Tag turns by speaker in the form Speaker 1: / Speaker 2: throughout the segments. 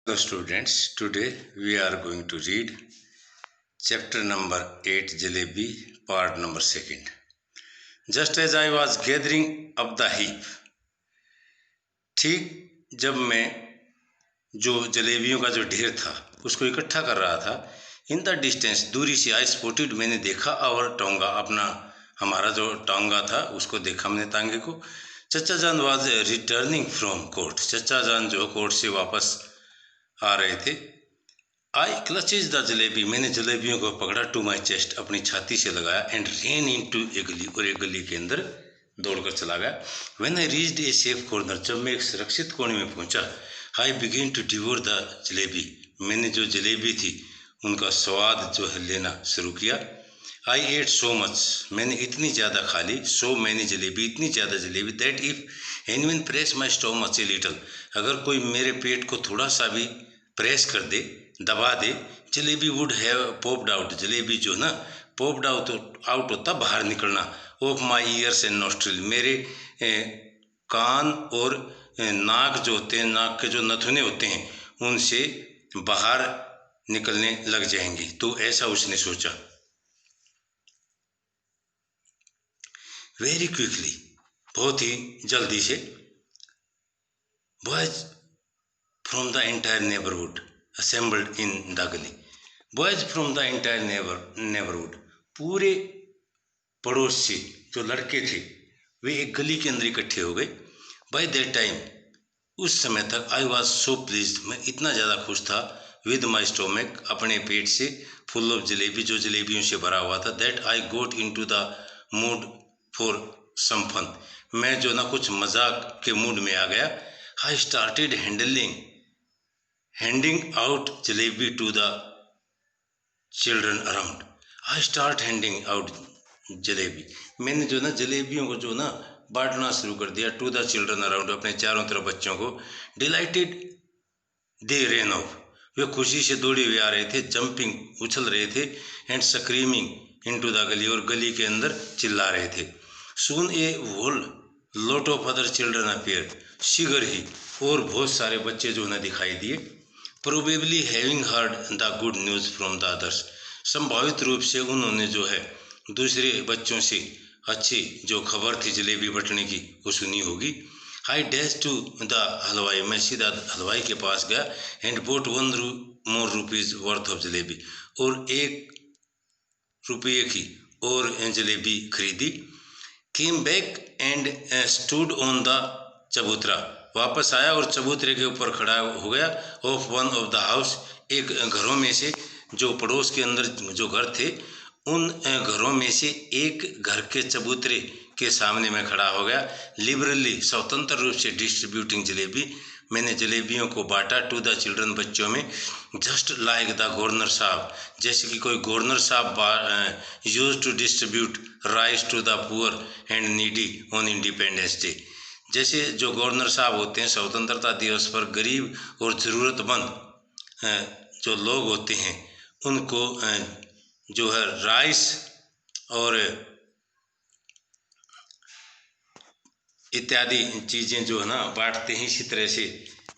Speaker 1: Hello students, today we are going to read chapter number 8 Jalebi, part number 2nd. Just as I was gathering up the heap, ठीक जब मैं जो जलेबियों का जो ढेर था उसको इकट्ठा कर रहा था, इन द डिस्टेंस दूरी से आई स्पॉटेड मैंने देखा और टोंगा अपना हमारा जो टांगा था उसको देखा मैंने तांगे को। चचा जान वाज रिटर्निंग फ्रॉम कोर्ट, चचा जान जो कोर्ट से वापस आ रहे थे। आई क्लचेज द जलेबी, मैंने जलेबियों को पकड़ा, टू माई चेस्ट अपनी छाती से लगाया, and ran into a gali, और एक गली के अंदर दौड़कर चला गया। When I reached a safe corner, जब मैं एक सुरक्षित कोने में पहुंचा, I began to devour the jalebi, मैंने जो जलेबी थी उनका स्वाद जो है लेना शुरू किया। आई एट सो मच, मैंने इतनी ज़्यादा खा ली, सो मैनी जलेबी, इतनी ज़्यादा jalebi, that if anyone press my stomach a little, अगर कोई मेरे पेट को थोड़ा सा भी प्रेस कर दे, दबा दे, jalebi would have popped out, jalebi जो ना पॉप्ड आउट होता बाहर निकलना, of my ears and nostril, मेरे कान और नाक जो होते हैं, नाक के जो नथुने होते हैं उनसे बाहर निकलने लग जाएंगी। तो ऐसा उसने सोचा। वेरी क्विकली, बहुत ही जल्दी से, boys from the entire neighbourhood assembled in the gully, boys from the entire neighborhood, पूरे पड़ोस से जो लड़के थे वे एक गली के अंदर इकट्ठे हो गए। बाय दैट टाइम, उस समय तक, आई वॉज सो प्लीज्ड, मैं इतना ज़्यादा खुश था, विद माई स्टोमक, अपने पेट से, फुल ऑफ जलेबी, जो जलेबियों से भरा हुआ था, that I got into the mood for some fun, मैं जो ना कुछ मजाक के मूड में आ गया। I started handing out jalebi to the children around, I start handing out jalebi, मैंने जो ना जलेबियों को जो ना बांटना शुरू कर दिया, टू द चिल्ड्रन अराउंड, अपने चारों तरफ बच्चों को। डिलाइटेड दे रेन ऑफ, वे खुशी से दौड़े हुए आ रहे थे, जंपिंग उछल रहे थे, एंड स्क्रीमिंग इनटू द गली, और गली के अंदर चिल्ला रहे थे। Soon a whole lot of other children appear, शीघ्र ही और बहुत सारे बच्चे जो ना दिखाई दिए। Probably having heard the good news from the others, संभावित रूप से उन्होंने जो है दूसरे बच्चों से अच्छी जो खबर थी जलेबी बंटने की वो सुनी होगी। आई डैश टू द हलवाई, मैं सीधा हलवाई के पास गया, and boat 1 more rupees worth of jalebi, और 1 रुपये की और जलेबी खरीदी। Came back and stood on the चबूतरा, वापस आया और चबूतरे के ऊपर खड़ा हो गया। Of one of the house, एक घरों में से, जो पड़ोस के अंदर जो घर थे उन घरों में से एक घर के चबूतरे के सामने में खड़ा हो गया। लिबरली, स्वतंत्र रूप से, डिस्ट्रीब्यूटिंग जलेबी, मैंने जलेबियों को बांटा, टू द चिल्ड्रन, बच्चों में। जस्ट लाइक द गवर्नर साहब, जैसे कि कोई गवर्नर साहब use to distribute rice to the poor and needy on Independence Day, जैसे जो गवर्नर साहब होते हैं स्वतंत्रता दिवस पर गरीब और ज़रूरतमंद जो लोग होते हैं उनको जो है राइस और इत्यादि चीज़ें जो है ना बांटते हैं, इसी तरह से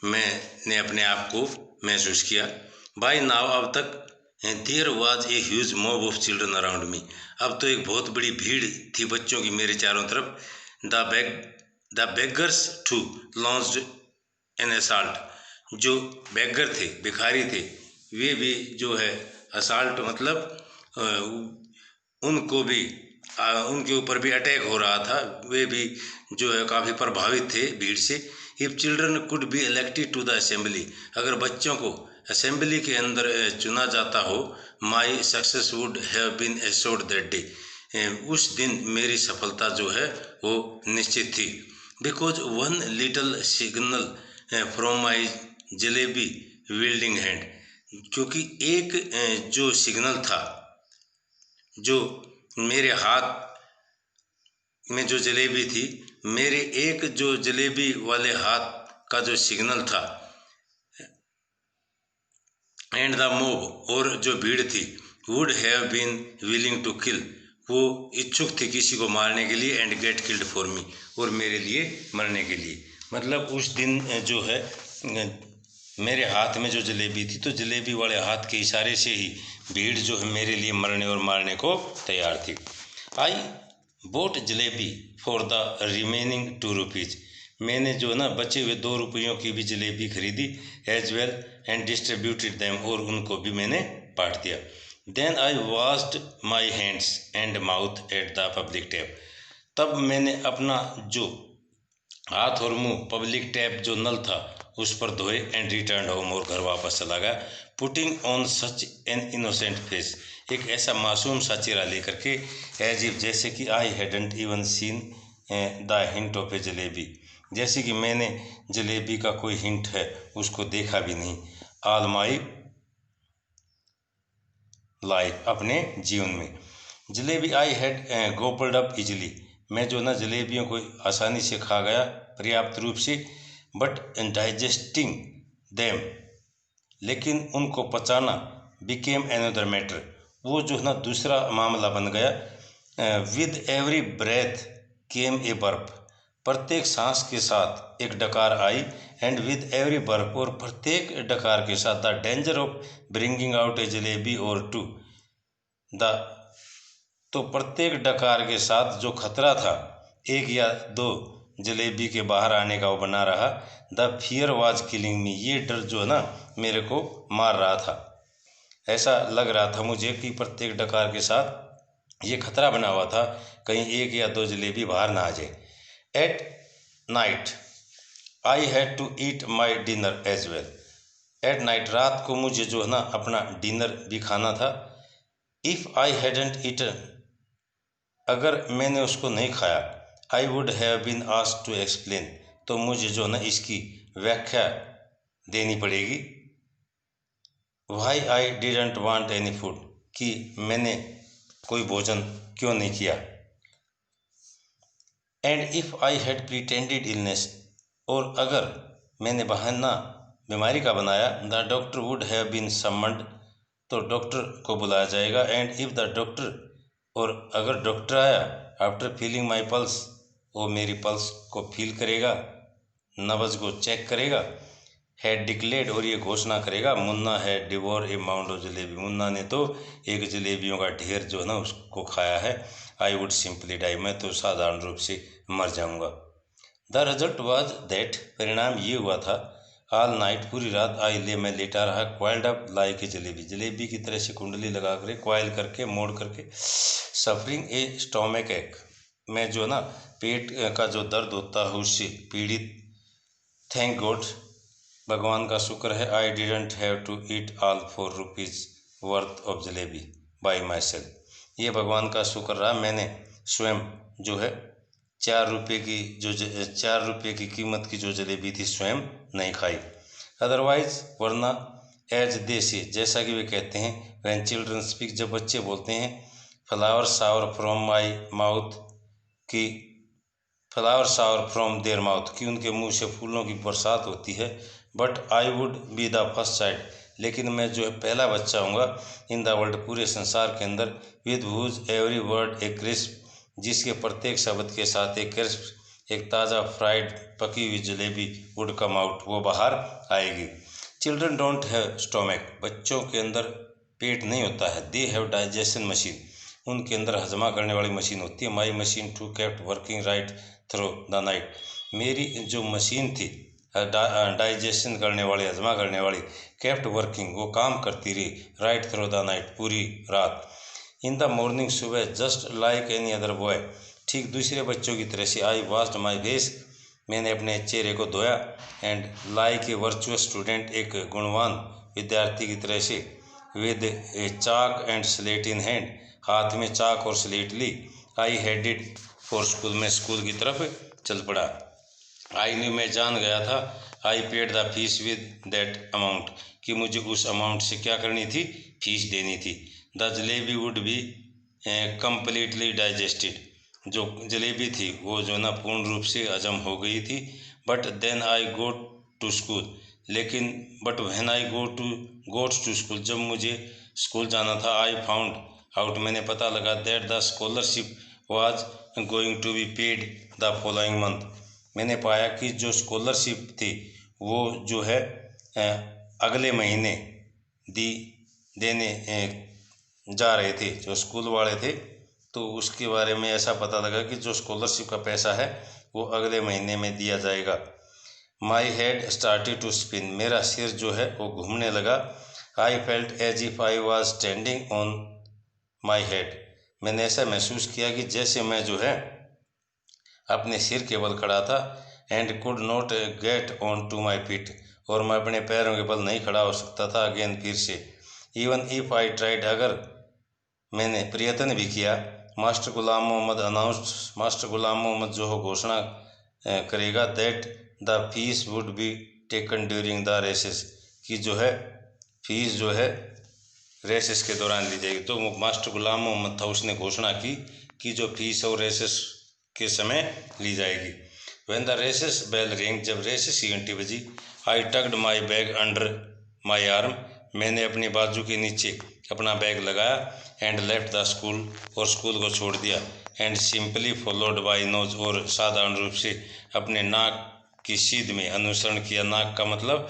Speaker 1: मैंने अपने आप को महसूस किया। बाय नाउ, अब तक, there was a huge mob of children around me, अब तो एक बहुत बड़ी भीड़ थी बच्चों की मेरे चारों तरफ। The beggars too launched an assault, जो बेगर थे, भिखारी थे, वे भी जो है असॉल्ट मतलब उनको भी उनके ऊपर भी अटैक हो रहा था, वे भी जो है काफ़ी प्रभावित थे भीड़ से। If children could be elected to the assembly, अगर बच्चों को असेंबली के अंदर चुना जाता हो, my success would have been assured that day, उस दिन मेरी सफलता जो है वो निश्चित थी। Because one little signal from my jalebi wielding hand, क्योंकि एक जो सिग्नल था, जो मेरे हाथ में जो जलेबी थी, मेरे एक जो जलेबी वाले हाथ का जो सिग्नल था, एंड द मोब, और जो भीड़ थी, would have been willing to kill, वो इच्छुक थी किसी को मारने के लिए, and get killed for me, और मेरे लिए मरने के लिए। मतलब उस दिन जो है मेरे हाथ में जो जलेबी थी तो जलेबी वाले हाथ के इशारे से ही भीड़ जो है मेरे लिए मरने और मारने को तैयार थी। I bought jalebi for the remaining 2 rupees. मैंने जो ना बचे हुए 2 रुपयों की भी जलेबी खरीदी as well and distributed them, और उनको भी मैंने बांट दिया। Then I washed my hands and mouth at the public tap. तब मैंने अपना जो हाथ और मुंह पब्लिक टैप जो नल था उस पर धोए एंड रिटर्न होम, और घर वापस चला गया। Putting on such an innocent face, एक ऐसा मासूम सा चेहरा लेकर के, एज इफ जैसे कि I hadn't even seen the hint of a jalebi, जैसे कि मैंने जलेबी का कोई हिंट है उसको देखा भी नहीं। ऑल माई लाइफ, अपने जीवन में। Jalebi I had gobbled up easily, मैं जो ना जलेबियों को आसानी से खा गया पर्याप्त रूप से। बट डाइजेस्टिंग देम, लेकिन उनको पचाना बिकेम एनदर मैटर, वो जो ना दूसरा मामला बन गया। With every breath came a burp, प्रत्येक सांस के साथ एक डकार आई। एंड विद एवरी बर्प, और प्रत्येक डकार के साथ the danger of bringing out a jalebi or two the, तो प्रत्येक डकार के साथ जो खतरा था एक या दो जलेबी के बाहर आने का वो बना रहा। द फियर वाज किलिंग मी, ये डर जो है ना मेरे को मार रहा था। ऐसा लग रहा था मुझे कि प्रत्येक डकार के साथ ये खतरा बना हुआ था कहीं 1 या 2 जलेबी बाहर ना आ जाए। At night I had to eat my dinner as well, at night, रात को मुझे जो है ना अपना डिनर भी खाना था। इफ़ आई हैडेंट ईटन, अगर मैंने उसको नहीं खाया, I would have been asked to explain, तो मुझे जो ना इसकी व्याख्या देनी पड़ेगी। Why I didn't want any food, कि मैंने कोई भोजन क्यों नहीं किया। And if I had pretended illness, और अगर मैंने बहाना बीमारी का बनाया, the doctor would have been summoned, तो डॉक्टर को बुलाया जाएगा। एंड इफ़ द डॉक्टर, और अगर डॉक्टर आया, आफ्टर फीलिंग माई पल्स, वो मेरी पल्स को फील करेगा, नब्ज़ को चेक करेगा। हैड डिक्लेयर्ड, और ये घोषणा करेगा, मुन्ना है devour A mount of jalebi, Munna ने तो एक जलेबियों का ढेर जो है ना उसको खाया है। आई वुड सिंपली डाई, मैं तो साधारण रूप से मर जाऊंगा। द रिजल्ट वाज दैट, परिणाम ये हुआ था। ऑल नाइट, पूरी रात, आई ले, मैं लेटा रहा, coiled up like a jalebi, jalebi की तरह से कुंडली लगा कर, क्वाइल करके, मोड़ करके, सफरिंग ए स्टोमक एक, मैं जो ना पेट का जो दर्द होता है उससे पीड़ित। थैंक गॉड, भगवान का शुक्र है, I didn't have to eat all 4 rupees worth of jalebi by myself, ये भगवान का शुक्र रहा, मैंने स्वयं जो है 4 रुपये की जो 4 रुपये की कीमत की जो जलेबी थी स्वयं नहीं खाई। अदरवाइज, वरना, एज दे से, जैसा कि वे कहते हैं, व्हेन चिल्ड्रन स्पीक, जब बच्चे बोलते हैं, flower shower from my mouth, कि flower shower from their mouth, कि उनके मुंह से फूलों की बरसात होती है। But I would be the first child, लेकिन मैं जो है पहला बच्चा हूँगा इन द वर्ल्ड, पूरे संसार के अंदर, with whose every word a crisp, जिसके प्रत्येक शब्द के साथ एक क्रिस्प, एक ताज़ा फ्राइड पकी हुई जलेबी वुड कम आउट, वो बाहर आएगी। चिल्ड्रन डोंट हैव स्टोमक, बच्चों के अंदर पेट नहीं होता है। दे हैव डाइजेशन मशीन, उनके अंदर हजमा करने वाली मशीन होती है। My machine too kept working right through the night, मेरी जो मशीन थी डाइजेशन करने वाली, हजमा करने वाली, केप्ट वर्किंग, वो काम करती रही, राइट थ्रू द नाइट, पूरी रात। इन द मॉर्निंग, सुबह, just like any other boy, ठीक दूसरे बच्चों की तरह से, आई वॉश्ड माई फेस, मैंने अपने चेहरे को धोया। And like a virtuous student, एक गुणवान विद्यार्थी की तरह से, with a chalk and slate in hand, हाथ में चाक और स्लेट ली, आई हेडेड फॉर स्कूल, में स्कूल की तरफ चल पड़ा। आई न्यू, मैं जान गया था, I paid the fees with that amount, कि मुझे उस अमाउंट से क्या करनी थी, फीस देनी थी। The jalebi would be completely digested, जो जलेबी थी वो जो ना पूर्ण रूप से हजम हो गई थी। But then I go to school, लेकिन but when I got to school, जब मुझे स्कूल जाना था, आई फाउंड आउट, मैंने पता लगा, that the scholarship was going to be paid the following month, मैंने पाया कि जो स्कॉलरशिप थी वो जो है अगले महीने देने जा रहे थे, जो स्कूल वाले थे, तो उसके बारे में ऐसा पता लगा कि जो स्कॉलरशिप का पैसा है वो अगले महीने में दिया जाएगा। My head started to spin, मेरा सिर जो है वो घूमने लगा। I felt as if I was standing on my head, मैंने ऐसा महसूस किया कि जैसे मैं जो है अपने सिर के बल खड़ा था। And could not get on to my feet, और मैं अपने पैरों के बल नहीं खड़ा हो सकता था अगेन, फिर से। इवन इफ आई ट्राइड, अगर मैंने प्रयत्न भी किया। Master Ghulam Mohammad announced, master Ghulam Mohammad जो हो घोषणा करेगा, that the fees would be taken during the recess, कि जो है फीस जो है रेसेस के दौरान ली जाएगी। तो मास्टर गुलाम मोहम्मद था, उसने घोषणा की कि जो फीस और रेसेस के समय ली जाएगी। When the recess bell ring, जब रेसेस की घंटी बजी, I tucked my bag under my arm, मैंने अपनी बाजू के नीचे अपना बैग लगाया। एंड लेफ्ट द स्कूल, और स्कूल को छोड़ दिया। And simply followed by nose, और साधारण रूप से अपने नाक की सीध में अनुसरण किया। नाक का मतलब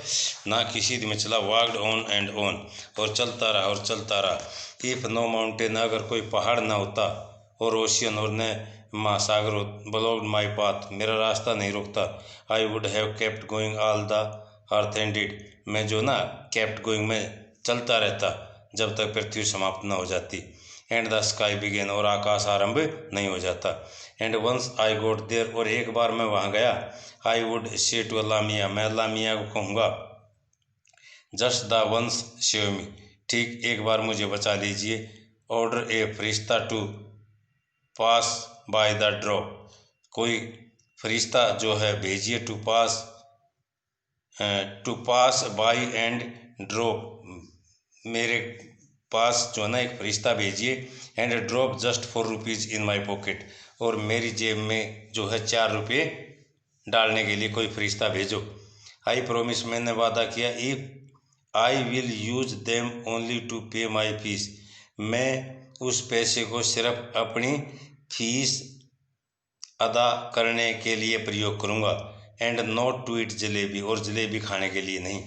Speaker 1: नाक की सीध में चला। वॉक्ड ऑन एंड ऑन, और चलता रहा और चलता रहा। इफ नो माउंटेन, अगर कोई पहाड़ न होता, और ओशियन, और न महासागर, ब्लॉक्ड माई पाथ, मेरा रास्ता नहीं रोकता। आई would have kept going all the earth ended, मैं जो ना केप्ट गोइंग में चलता रहता जब तक पृथ्वी समाप्त न हो जाती। एंड द स्काई बिगेन, और आकाश आरंभ नहीं हो जाता। And once I got there, और एक बार मैं वहाँ गया। I would say to Allah मियाँ, मैं अल्लाह मियाँ को कहूँगा, just the once save me, ठीक एक बार मुझे बचा लीजिए। ऑर्डर ए फरिश्ता to pass by the drop, कोई फरिश्ता जो है भेजिए, to pass by and drop, मेरे पास जो है ना एक फरिश्ता भेजिए। And drop just 4 rupees in my pocket, और मेरी जेब में जो है 4 रुपये डालने के लिए कोई फरिश्ता भेजो। आई प्रोमिस, मैंने वादा किया। If I will use them only to pay my fees, मैं उस पैसे को सिर्फ अपनी फीस अदा करने के लिए प्रयोग करूँगा। And not to eat jalebi, और जलेबी खाने के लिए नहीं।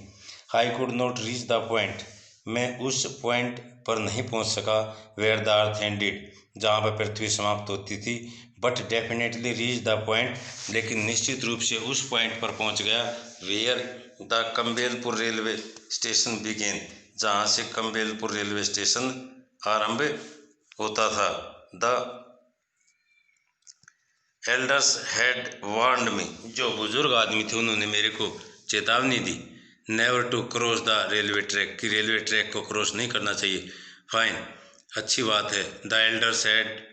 Speaker 1: I could not reach the point, मैं उस पॉइंट पर नहीं पहुंच सका। वेयर द अर्थ एंडेड, जहाँ पर पृथ्वी समाप्त होती थी। But definitely reach the point, लेकिन निश्चित रूप से उस पॉइंट पर पहुंच गया। Where the Campbellpur railway station began, जहाँ से कम्बेलपुर रेलवे स्टेशन आरंभ होता था। The elders had warned me, जो बुजुर्ग आदमी थे उन्होंने मेरे को चेतावनी दी। Never to cross the railway track, कि रेलवे ट्रैक को क्रॉस नहीं करना चाहिए। फाइन, अच्छी बात है। The elders had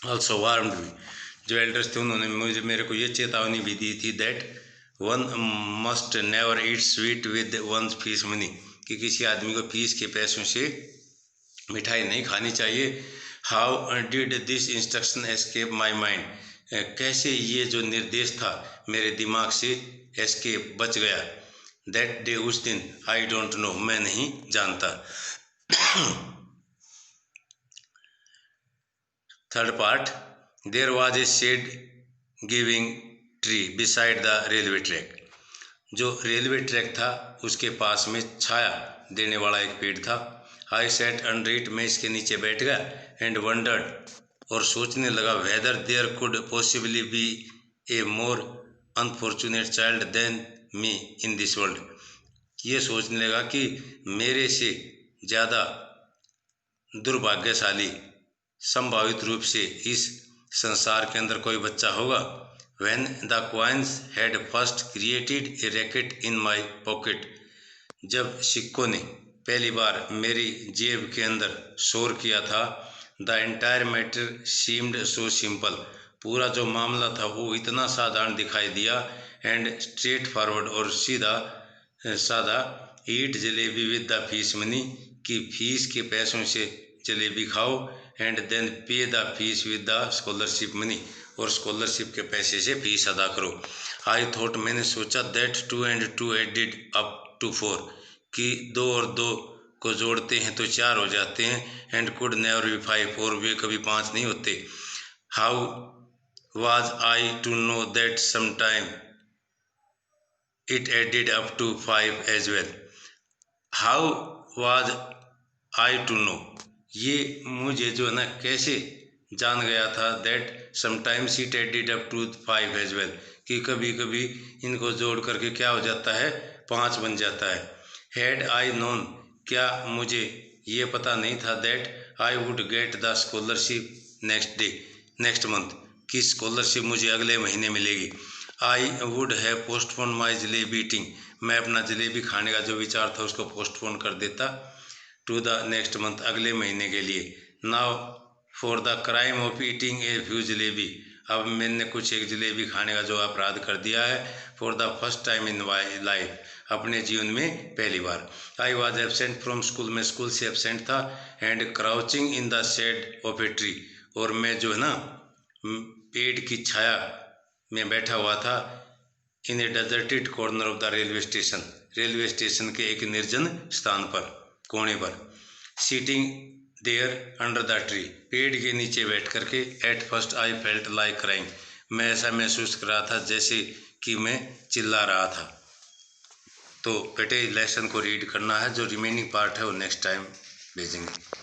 Speaker 1: also warned me, जो एल्डर्स थे उन्होंने मेरे को ये चेतावनी भी दी थी, that one must never eat sweet with one's fees money, कि किसी आदमी को फीस के पैसों से मिठाई नहीं खानी चाहिए। How did this instruction escape my mind, कैसे ये जो निर्देश था मेरे दिमाग से एस्केप बच गया। दैट डे, उस दिन, आई डोंट नो, मैं नहीं जानता। Third part, there was a shade giving tree beside the railway track, जो रेलवे ट्रैक था उसके पास में छाया देने वाला एक पेड़ था। आई सेट अंडर इट, मैं इसके नीचे बैठ गया। एंड वंडर्ड, और सोचने लगा, whether there could possibly be a more unfortunate child than me in this world, ये सोचने लगा कि मेरे से ज़्यादा दुर्भाग्यशाली संभावित रूप से इस संसार के अंदर कोई बच्चा होगा। When the coins had first created a racket in my pocket, जब सिक्कों ने पहली बार मेरी जेब के अंदर शोर किया था। The entire matter seemed so simple, पूरा जो मामला था वो इतना साधारण दिखाई दिया। एंड स्ट्रेट फॉरवर्ड, और सीधा सादा। Eat jalebi with the fees money, की फीस के पैसों से जलेबी खाओ। And then pay the fees with the scholarship money, और स्कॉलरशिप के पैसे से फीस अदा करो। आई थॉट, मैंने सोचा, that 2 and 2 added up to 4, कि 2 और 2 को जोड़ते हैं तो 4 हो जाते हैं। एंड कुड नेवर बी 5, और वे कभी 5 नहीं होते। How was I to know that sometime it added up to 5 as well, how was I to know, ये मुझे जो है ना कैसे जान गया था। That sometimes it added up to 5 as well, कि कभी कभी इनको जोड़ करके क्या हो जाता है, 5 बन जाता है। हैड आई नोन, क्या मुझे ये पता नहीं था। That I would get the scholarship next month, कि स्कॉलरशिप मुझे अगले महीने मिलेगी। आई would have postpone my jalebi eating, मैं अपना जलेबी खाने का जो विचार था उसको पोस्टपोन कर देता टू द नेक्स्ट मंथ, अगले महीने के लिए। Now for the crime of eating a few jalebi, अब मैंने कुछ एक जलेबी खाने का जो अपराध कर दिया है। For the first time in my life, अपने जीवन में पहली बार। I was absent from school, मैं स्कूल से एबसेंट था। And crouching in the shade of a tree, और मैं जो है ना पेड़ की छाया में बैठा हुआ था। In a deserted corner of the railway station, railway station के एक निर्जन स्थान पर, कोने पर। Sitting there under the tree, पेड़ के नीचे बैठ करके। At first I felt like crying, मैं ऐसा महसूस कर रहा था जैसे कि मैं चिल्ला रहा था। तो बेटे लेसन को रीड करना है, जो रिमेनिंग पार्ट है वो नेक्स्ट टाइम भेजेंगे।